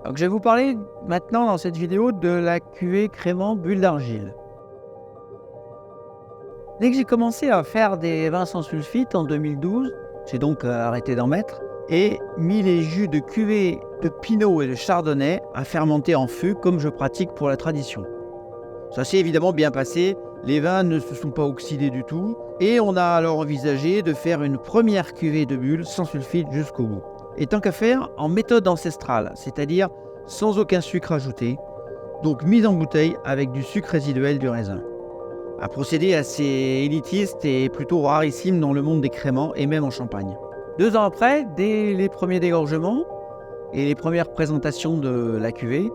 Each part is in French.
Donc, je vais vous parler maintenant dans cette vidéo de la cuvée Crémant Bulle d'Argile. Dès que j'ai commencé à faire des vins sans sulfite en 2012, j'ai donc arrêté d'en mettre et mis les jus de cuvée de Pinot et de Chardonnay à fermenter en fût comme je pratique pour la tradition. Ça s'est évidemment bien passé, les vins ne se sont pas oxydés du tout et on a alors envisagé de faire une première cuvée de bulles sans sulfite jusqu'au bout. Et tant qu'à faire, en méthode ancestrale, c'est-à-dire sans aucun sucre ajouté, donc mise en bouteille avec du sucre résiduel du raisin. Un procédé assez élitiste et plutôt rarissime dans le monde des crémants et même en Champagne. 2 ans après, dès les premiers dégorgements et les premières présentations de la cuvée,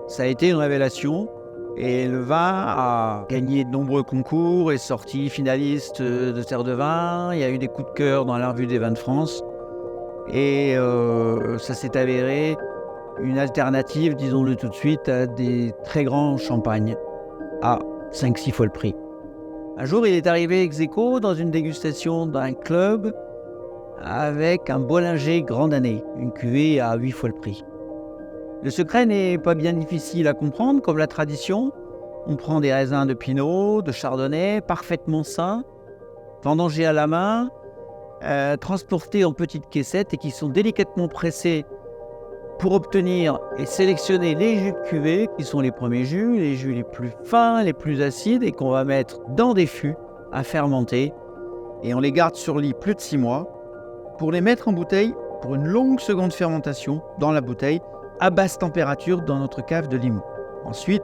ça a été une révélation et le vin a gagné de nombreux concours, est sorti finaliste de Terre de Vin, il y a eu des coups de cœur dans la revue des vins de France et ça s'est avéré une alternative, disons-le tout de suite, à des très grands champagnes à 5-6 fois le prix. Un jour, il est arrivé ex aequo dans une dégustation d'un club avec un Bollinger Grande Année, une cuvée à 8 fois le prix. Le secret n'est pas bien difficile à comprendre, comme la tradition. On prend des raisins de Pinot, de Chardonnay, parfaitement sains, vendangés à la main, transportés en petites caissettes et qui sont délicatement pressés pour obtenir et sélectionner les jus de cuvée, qui sont les premiers jus, les jus les plus fins, les plus acides, et qu'on va mettre dans des fûts à fermenter. Et on les garde sur lit plus de 6 mois pour les mettre en bouteille pour une longue seconde fermentation dans la bouteille à basse température dans notre cave de Limoux. Ensuite,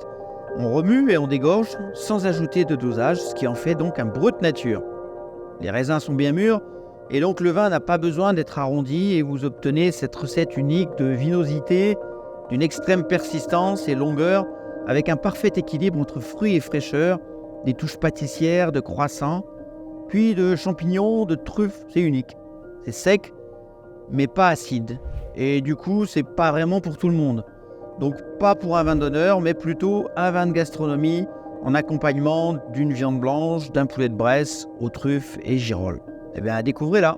on remue et on dégorge sans ajouter de dosage, ce qui en fait donc un brut nature. Les raisins sont bien mûrs, et donc le vin n'a pas besoin d'être arrondi et vous obtenez cette recette unique de vinosité, d'une extrême persistance et longueur, avec un parfait équilibre entre fruits et fraîcheur, des touches pâtissières, de croissants, puis de champignons, de truffes, c'est unique. C'est sec, mais pas acide. Et du coup, c'est pas vraiment pour tout le monde. Donc pas pour un vin d'honneur, mais plutôt un vin de gastronomie en accompagnement d'une viande blanche, d'un poulet de Bresse aux truffes et girolles. Eh bien, découvrez-la.